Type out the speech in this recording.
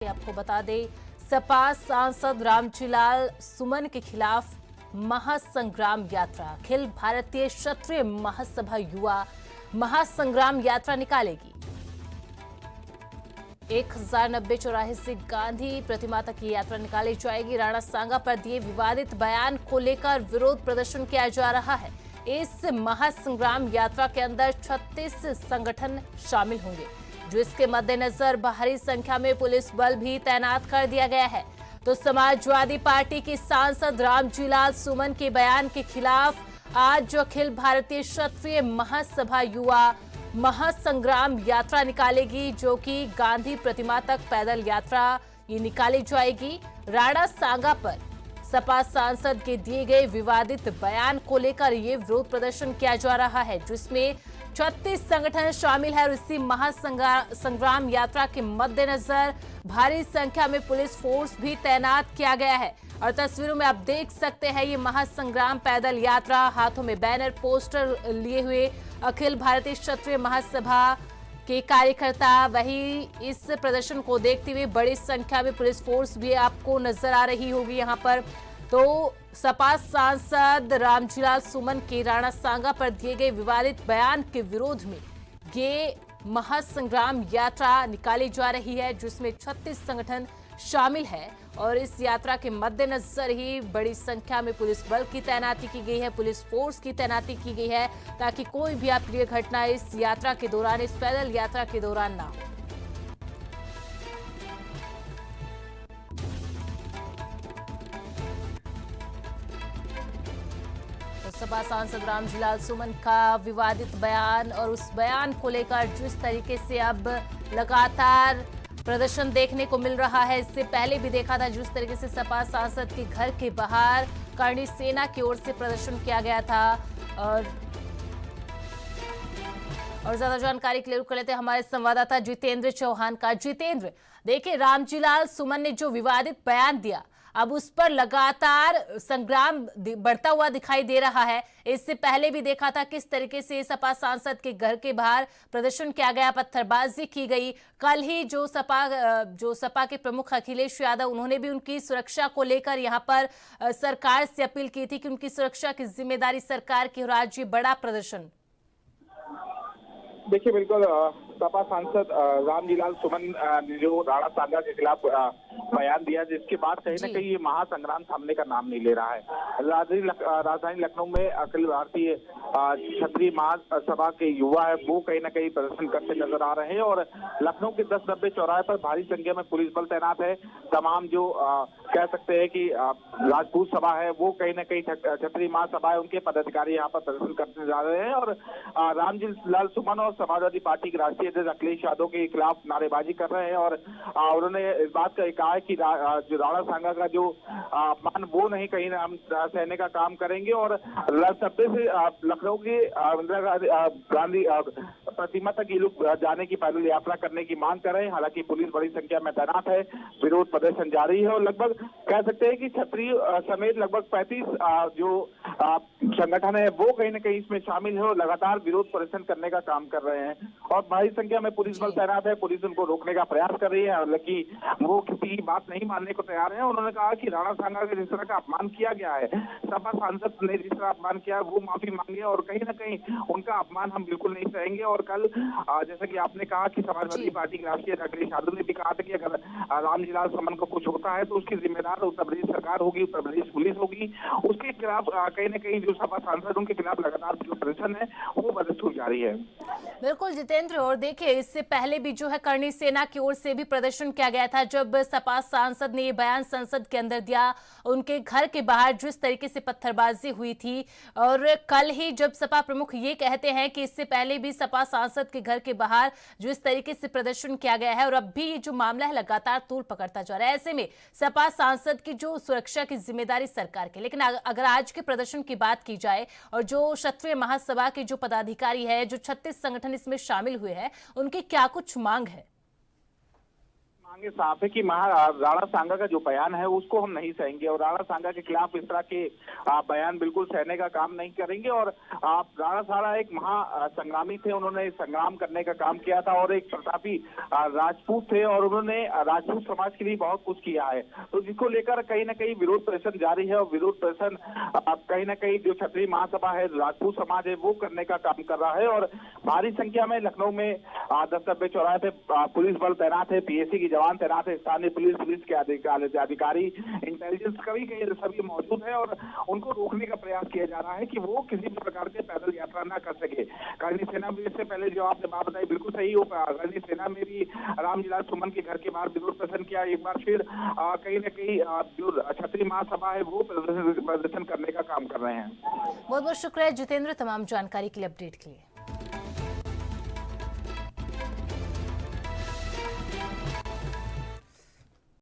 आपको बता दें, सपा सांसद रामजीलाल सुमन के खिलाफ महासंग्राम यात्रा अखिल भारतीय क्षत्रिय महासभा युवा महासंग्राम यात्रा निकालेगी। 1090 चौराहे से गांधी प्रतिमा तक ये यात्रा निकाली जाएगी। राणा सांगा पर दिए विवादित बयान को लेकर विरोध प्रदर्शन किया जा रहा है। इस महासंग्राम यात्रा के अंदर 36 संगठन शामिल होंगे, जो इसके मद्देनजर भारी संख्या में पुलिस बल भी तैनात कर दिया गया है। तो समाजवादी पार्टी की सांसद रामजीलाल सुमन के बयान के खिलाफ आज अखिल भारतीय क्षत्रिय महासभा युवा महासंग्राम यात्रा निकालेगी, जो कि गांधी प्रतिमा तक पैदल यात्रा ये निकाली जाएगी। राणा सांगा पर सपा सांसद के दिए गए विवादित बयान को लेकर ये विरोध प्रदर्शन किया जा रहा है, जिसमें 36 संगठन शामिल है और इसी महासंग्राम यात्रा के मद्देनजर भारी संख्या में पुलिस फोर्स भी तैनात किया गया है। और तस्वीरों में आप देख सकते हैं ये महासंग्राम पैदल यात्रा, हाथों में बैनर पोस्टर लिए हुए अखिल भारतीय क्षत्रिय महासभा के कार्यकर्ता। वही इस प्रदर्शन को देखते हुए बड़ी संख्या में पुलिस फोर्स भी आपको नजर आ रही होगी यहाँ पर। तो सपा सांसद रामजीलाल सुमन के राणा सांगा पर दिए गए विवादित बयान के विरोध में ये महासंग्राम यात्रा निकाली जा रही है, जिसमें 36 संगठन शामिल है। और इस यात्रा के मद्देनजर ही बड़ी संख्या में पुलिस बल की तैनाती की गई है, पुलिस फोर्स की तैनाती की गई है, ताकि कोई भी अप्रिय घटना इस यात्रा के दौरान, इस पैदल यात्रा के दौरान ना हो। सपा सांसद रामजीलाल सुमन का विवादित बयान और उस बयान को लेकर जिस तरीके से अब लगातार प्रदर्शन देखने को मिल रहा है, इससे पहले भी देखा था जिस तरीके से सपा सांसद के घर के बाहर करणी सेना की ओर से प्रदर्शन किया गया था। और ज्यादा जानकारी के लिए रुक कर लेते हैं हमारे संवाददाता जितेंद्र चौहान का। जितेंद्र, देखिए रामजीलाल सुमन ने जो विवादित बयान दिया, अब उस पर लगातार संग्राम बढ़ता हुआ दिखाई दे रहा है। इससे पहले भी देखा था किस तरीके से सपा सांसद के घर के बाहर प्रदर्शन किया गया, पत्थरबाजी की गई। कल ही जो सपा के प्रमुख अखिलेश यादव, उन्होंने भी उनकी सुरक्षा को लेकर यहां पर सरकार से अपील की थी कि उनकी सुरक्षा की जिम्मेदारी सरकार की, और आज ये बड़ा प्रदर्शन। देखिए, बिल्कुल सपा सांसद रामजीलाल सुमन ने जो राणा सांगा के खिलाफ बयान दिया, जिसके बाद कहीं न कहीं ये महासंग्राम थामने का नाम नहीं ले रहा है। राजधानी लखनऊ में अखिल भारतीय क्षत्रिय महासभा के युवा है, वो कहीं न कहीं प्रदर्शन करते नजर आ रहे हैं। और लखनऊ के 1090 चौराहे पर भारी संख्या में पुलिस बल तैनात है। तमाम जो कह सकते हैं कि राजपूत सभा है, वो कहीं न कहीं क्षत्रिय महासभा है, उनके पदाधिकारी यहाँ पर प्रदर्शन करने जा रहे हैं। और रामजीलाल सुमन और समाजवादी पार्टी के राष्ट्रीय अध्यक्ष अखिलेश यादव के खिलाफ नारेबाजी कर रहे हैं। और उन्होंने इस बात का कहा है कि जो राणा सांगा का जो अपमान, वो नहीं कहीं हम सहने का काम करेंगे। और सब्बे से लखनऊ की इंदिरा गांधी प्रतिमा तक ये लोग जाने की पैदल यात्रा करने की मांग कर रहे हैं। हालांकि पुलिस बड़ी संख्या में तैनात है, विरोध प्रदर्शन जारी है। और लगभग कह सकते हैं कि क्षत्रिय समेत लगभग 35 जो संगठन है, वो कहीं न कहीं इसमें शामिल है और लगातार विरोध प्रदर्शन करने का काम कर रहे हैं। और भारी संख्या में पुलिस बल तैनात है, पुलिस उनको रोकने का प्रयास कर रही है, हालांकि वो किसी की बात नहीं मानने को तैयार है। उन्होंने कहा कि राणा सांगा के जिस तरह का अपमान किया गया है, सपा सांसद ने जिस तरह अपमान किया है, वो माफी मांगे और कहीं ना कहीं उनका अपमान हम बिल्कुल नहीं सहेंगे। और कल जैसा कि आपने कहा कि समाजवादी पार्टी के राष्ट्रीय अध्यक्ष अखिलेश यादव ने भी कहा था कि अगर रामजीलाल सुमन को कुछ होता है तो उसकी जिम्मेदार उत्तर प्रदेश सरकार होगी, उत्तर प्रदेश पुलिस होगी। उसके खिलाफ कहीं ना कहीं जो सपा सांसद, उनके खिलाफ लगातार जो प्रदर्शन है वो प्रदर्शन जारी है। बिल्कुल जितेंद्र, और देखिए इससे पहले भी जो है करणी सेना की ओर से भी प्रदर्शन किया गया था। जब सपा सांसद ने ये बयान संसद के अंदर दिया, उनके घर के बाहर जिस तरीके से पत्थरबाजी हुई थी। और कल ही जब सपा प्रमुख ये कहते हैं कि इससे पहले भी सपा सांसद के घर के बाहर जिस तरीके से प्रदर्शन किया गया है, और अब भी ये जो मामला है लगातार तूल पकड़ता जा रहा है, ऐसे में सपा सांसद की जो सुरक्षा की जिम्मेदारी सरकार की। लेकिन अगर आज के प्रदर्शन की बात की जाए और जो क्षत्रिय महासभा के जो पदाधिकारी है, जो 36 संगठन इसमें शामिल हुए हैं, उनकी क्या कुछ मांग है? मांगे साफ है कि राणा सांगा का जो बयान है उसको हम नहीं सहेंगे और राणा सांगा के खिलाफ इस तरह के बयान बिल्कुल सहने का काम नहीं करेंगे। और राणा सांगा एक महासंग्रामी थे, उन्होंने संग्राम करने का काम किया था और एक प्रतापी राजपूत थे और उन्होंने राजपूत समाज के लिए बहुत कुछ किया है। तो जिसको लेकर कहीं ना कहीं विरोध प्रदर्शन जारी है और विरोध प्रदर्शन कहीं ना कहीं जो क्षत्रिय महासभा है, राजपूत समाज है, वो करने का काम कर रहा है। और भारी संख्या में लखनऊ में दस्तबे चौराहे पे पुलिस बल तैनात है, पीएसी की जवान तैनात है, स्थानीय पुलिस के अधिकारी, इंटेलिजेंस सभी मौजूद है और उनको रोकने का प्रयास किया जा रहा है कि वो किसी भी प्रकार के पैदल यात्रा ना कर सके। करनी सेना भी इससे पहले जो आपने बात बताई बिल्कुल सही हो, करनी सेना में भी रामजीलाल सुमन के घर के बाहर विरोध प्रदर्शन किया। एक बार फिर कहीं ना कहीं जो क्षत्रिय महासभा है वो प्रदर्शन करने का काम कर रहे हैं। बहुत बहुत शुक्रिया जितेंद्र तमाम जानकारी के लिए, अपडेट के लिए।